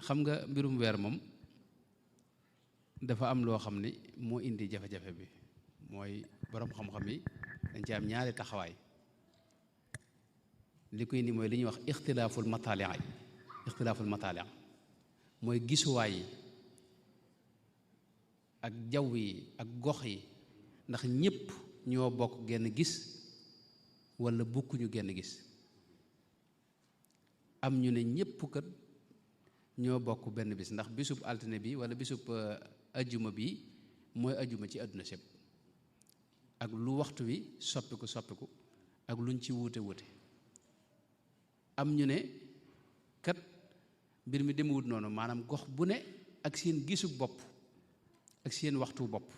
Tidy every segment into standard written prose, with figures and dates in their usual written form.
xam nga mbirum weer moom dafa am loo xam ni moo indi jafe-jafe bi mooy borom xam-xam yi dañ ci am ñaari taxawaay. li ko indi mooy li ñuy wax ixtilaaful mataali' mooy gisuwaay yi ak jaww yi ak gox yi ndax ñépp ñoo bokk genn gis walla bokkuñu genn gis. am ñu ne ñépp kat ñoo bokk benn bis ndax bisub altine bi walla bisub ajjuma bi mooy ajjuma ci àdduna sépp ak lu waxtu wi soppiku ak luñ ci wuute am ñu ne kat mbir mi demewut noonu maanaam gox bu ne ak seen gisug bopp ak seen waxtu bopp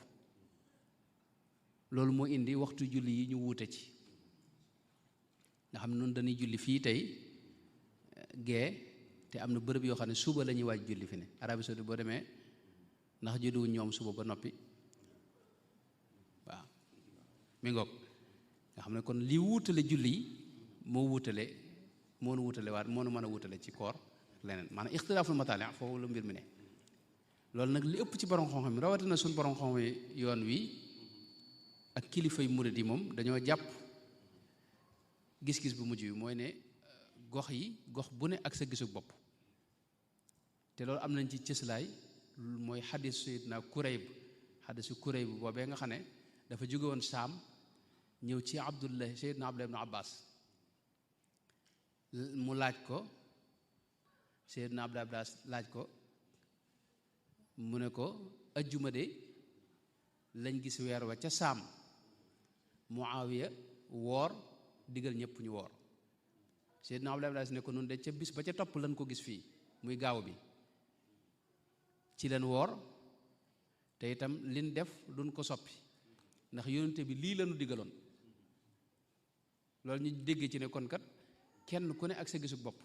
loolu moo indi waxtu julli yi ñu wuute ci nga xam ne noonu dañuy julli fii tey gee te am na bërëb yoo xam ne suba la ñuy waaj julli fi ne Arabie Saoudite boo demee ndax julliwuñ ñoom suba ba noppi waaw mi ngoog nga xam ne kon li wuutale julli yi moo nu wutale waat moo nu mën a wutale ci koor leneen maanaam ixtilaaful mataali' foofu la mbir mi ne. loolu nag li ëpp ci borom xam-xam yi rawatina suñ borom xam yi yoon wi ak kilifay murid yi moom dañoo jàpp gis-gis bu mujj bi mooy ne gox bu ne ak sa gisu bopp te loolu am nañ ci cëslaay mooy xadiis Seydina Kurayb boobee nga xam ne dafa jóge woon Saam ñëw ci Seydina Abdullah ibn Abbas mu laaj ko Seydina Abdullah Abbas laaj ko mu ne ko ajjuma de lañ gis weer wa ca Saam Muawiya woor digal ñëpp ñu woor Seydina Abdullah Abbas ne ko noonu de ca bis ba ca topp lañ ko gis fii muy gaaw bi ci leen woor te itam liñ def duñ ko soppi ndax yonente bi lii lañu digaloon loolu ñu dégg ci ne kon kat kenn ku ne ak sa gisug bopp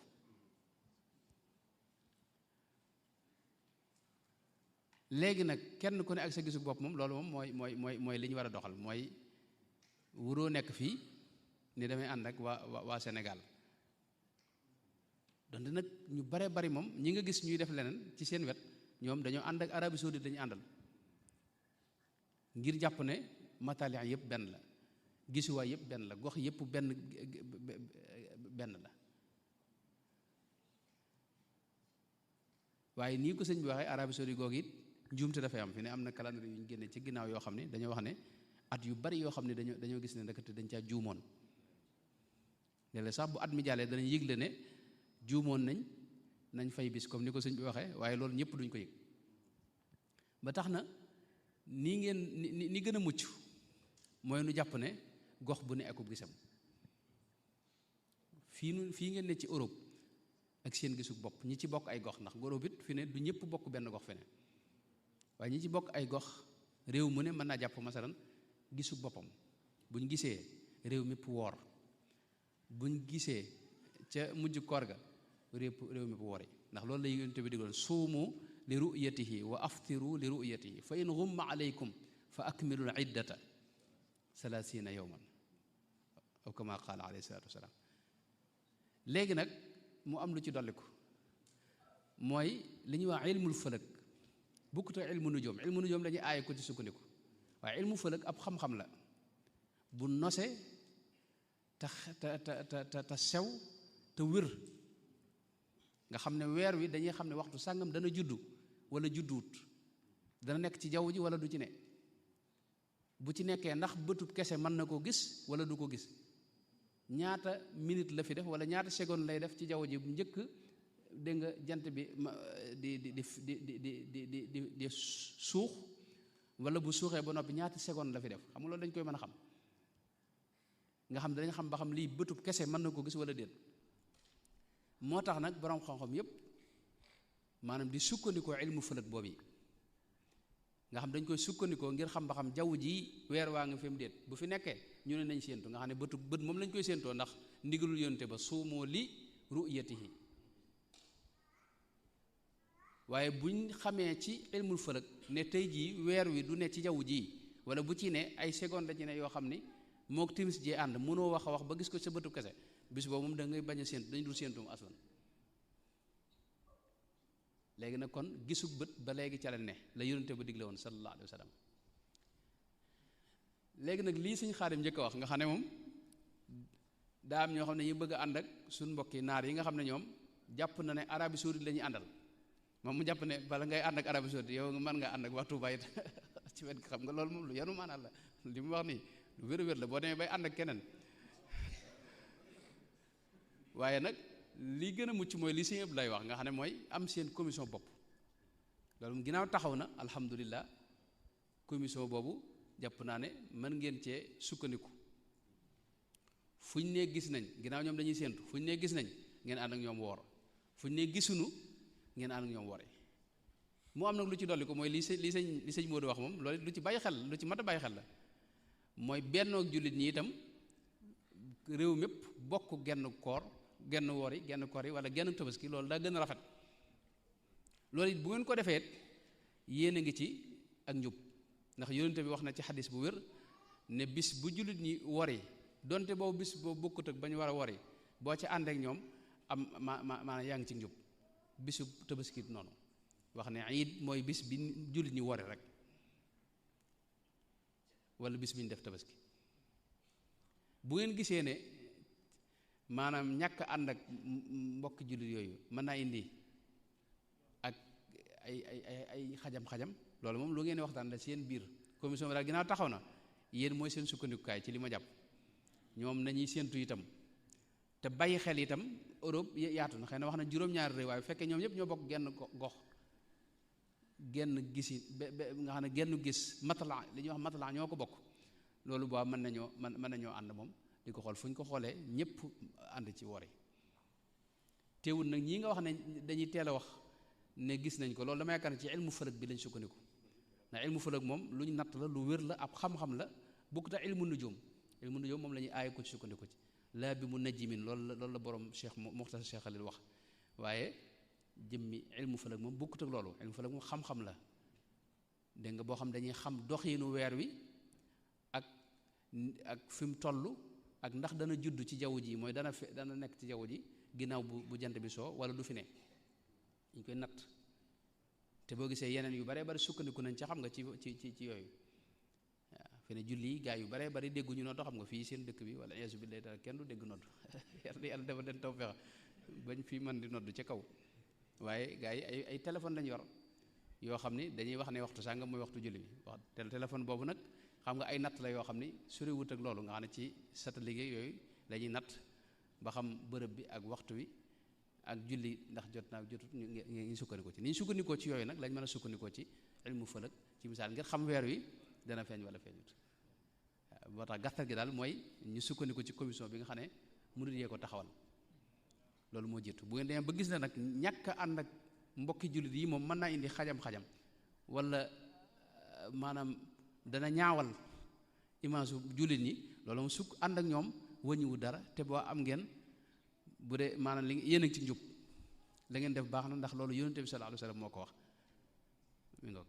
léegi nag kenn ku ne ak sa gisug bopp moom loolu moom mooy li ñu war a doxal mooy wuroo nekk fii ni damay ànd ak waa Sénégal donte nag ñu bare bari moom ñi nga gis ñuy def leneen ci seen wet ñoom dañoo ànd ak Arabie Saoudite dañu àndal ngir jàpp ne matalian yëpp benn la gisuwaay yëpp benn la gox yëpp benn la waaye nii ko sëñ bi waxee Arabie Saoudite googu it njuumte dafay am fi ne am na calendrier yu ñu génne ci ginnaaw yoo xam ne dañoo wax ne at yu bari yoo xam ne dañoo gis ne ndekete dañ caa juumoon léeg-léeg sax bu at mi jàllee danañ yëgle ne juumoon nañ fay bis comme ni ko sëñ bi waxee waaye loolu ñëpp duñ ko yëg ba tax na nii ngeen ni gën a mucc mooy nu jàpp ne gox bu ne akub gisam fii ngeen ne ci Europe ak seen gisug bopp ñi ci bokk ay gox ndax Europe it fi ne du ñëpp bokk benn gox feneen waaye ñi ci bokk ay gox réew mu ne mën naa jàpp masalan gisug boppam buñ gisee réew mépp woor buñ gisee ca mujj koor ga réew mépp woor yi ndax loolu la Yonent bi digaloon suumu li ru'yatihi wa aftiru li ru'yatihi fa in ghumma alaykum fa akmilul iddata 30 yawman aw kama qaala alayhi salaatu wasalaam léegi nag mu am lu ci dolliku mooy li ñuy wax ilmul fëlëg bukkut ak ilmu nujoom la ñuy aaye ko ci sukkandiku waaye ilmu fëlëg ab xam-xam la bu nose te sew te wér nga xam ne weer wi dañuy xam ne waxtu sàngam dana juddu wala judduwut dana nekk ci jaww ji wala du ci ne bu ci nekkee ndax bëtub kese mën na koo gis wala du ko gis ñaata minute la fi def wala ñaata seconde lay def ci jaww ji bu njëkk dégg nga jant bi di suux wala bu suuxee ba noppi ñaata seconde la fi def xam nga loolu dañ koy mën a xam nga xam dañ xam ba xam lii bëtub kese mën na ko gis wala déet moo tax nag borom xam-xam yépp maanaam di sukkandikoo ilmu fëlëg boobu yi nga xam dañ koy sukkandikoo ngir xam ba xam jaww ji weer waa nga fi mu déet bu fi nekkee ñu ne nañ séentu nga xam ne bët moom lañ koy séentoo ndax ndigalul yonte ba suumoo li ru'yatihi waaye buñ xamee ci ilmul fëlëg ne tey jii weer wi du ne ci jaww ji wala bu ci ne ay seconde la ci ne yoo xam ni mook timis jee ànd mënoo wax a wax ba gis ko sa bëtu kese bis boobu moom da ngay bañ a séentu dañ dul séentu mu aslan léegi nag kon gisug bët ba léegi ca la ne la yonente ba digle woon sallallahu alayhi wa sallam léegi nag lii Sëñ Xaadim njëkk a wax nga xam ne moom daa am ñoo xam ne ñu bëgg a ànd ak suñ mbokki naar yi nga xam ne ñoom jàpp na ne Arabie Saoudite la ñuy àndal moom mu jàpp ne bala ngay ànd ak Arabie Saoudite yow mën nga ànd ak waxtu bayit ci wet xam nga loolu moom lu yanu maanaam la li mu wax nii lu wér-wér la boo demee bay ànd ak keneen waaye nag li gën a mucc mooy li Sëñ Abdu lay wax nga xam ne mooy am seen commission bopp loolu mu ginnaaw taxaw na alhamdulilah commission boobu jàpp naa ne mën ngeen cee sukkandiku fu ñu nee gis nañ ginnaaw ñoom dañuy séentu fu ñu nee gis nañ ngeen ànd ak ñoom woor fu ñu nee gisuñu ngeen ànd ak ñoom wore mu am nag lu ci dolli ko mooy li sëñ Modou wax moom loolu lu ci bàyyi xel lu ci mat a bàyyi xel la mooy bennoog jullit ñi itam réew mépp bokk genn koor genn woor yi genn koor yi wala genn tabaski loolu daa gën a rafet loolu it bu ngeen ko defee yéen a ngi ci ak njub ndax yonente bi wax na ci xadis bu wér ne bis bu jullit ñi wori donte boobu bis boobu bokkut ak ba ñu war a wori boo ci ànd ak ñoom am maanaam yaa ngi ci njub bisu tabaski noonu wax ne iid mooy bis bi jullit ñi wori rek wala bis bi ñu def tabaski bu ngeen gisee ne maanaam ñàkk ànd ak mbokki jullit yooyu mën naa indi ak ay xajam-xajam loolu moom lu ngeen waxtaan la seen biir commission bi daal ginnaaw taxaw na yéen mooy seen sukkandikukaay ci li ma jàpp ñoom nañuy séentu itam te bàyyi xel itam Europe yaatu na xëy na wax na juróom-ñaari réew waaye bu fekkee ñoom ñëpp ñoo bokk genn gox genn gisi nga xam ne genn gis matala li ñuy wax matala ñoo ko bokk loolu boo mën nañoo ànd moom di ko xool fu ñu ko xoolee ñëpp ànd ci wori teewul nag ñii nga wax ne dañuy teel a wax ne gis nañ ko loolu dama yaakaar ne ci ilmu fëlëg bi lañ sukkandiku ndax ilmu fëlëg moom lu ñu natt la lu wér la ab xam-xam la bokkut ak ilmu nujum moom la ñuy aaye ko ci sukkandiku ci laa bi mu najjimin loolu la borom Cheikh Muxtasar Cheikh Xalil wax waaye jëmmi ilmu fëlëg moom bokkut ak loolu ilmu fëlëg moom xam-xam la dégg nga boo xam dañuy xam doxiinu weer wi ak fi mu toll ak ndax dana judd ci jaww ji mooy dana nekk ci jaww ji ginnaaw bu jant bi soo wala du fi ne ñu koy natt te boo gisee yeneen yu baree bari sukkandiku nañ ca xam nga ci yooyu waaw fi ne julli yi gaa yu baree bari dégguñu nodd xam nga fii seen dëkk bi wala yeesu bi lay dara kenn du dégg nodd yàlla dafa den taw fexe bañ fii mën di nodd ca kaw waaye gaa yi ay téléphone lañ yor yoo xam ni dañuy wax ne waxtu sàngam mooy waxtu julli bi wax téléphone boobu nag xam nga ay natt la yoo xam ni soriwut ak loolu nga xam ne ci satellite yooyu la ñuy natt ba xam bërëb bi ak waxtu wi ak julli ndax jot naa jotut ñu sukkandikoo ci ni ñu sukkandikoo ci yooyu nag lañ mën a sukkandikoo ci ilmu fëlëg ci misaal ngir xam weer wi dana feeñ wala feeñut waaw boo tax gàttal gi daal mooy ñu sukkandiku ci commission bi nga xam ne murid yee ko taxawal loolu moo jiitu bu ngeen demee ba gis na nag ñàkk ànd ak mbokki jullit yi moom mën naa indi xajam-xajam wala maanaam dana ñaawal image jullit ñi loolu moom sukk ànd ak ñoom wëññiwu dara te boo am ngeen bu dee maanaam li yéen a ngi ci njub la ngeen def baax na ndax loolu yonent bi sallallahu alayhi wa sallam moo ko wax mi ngoog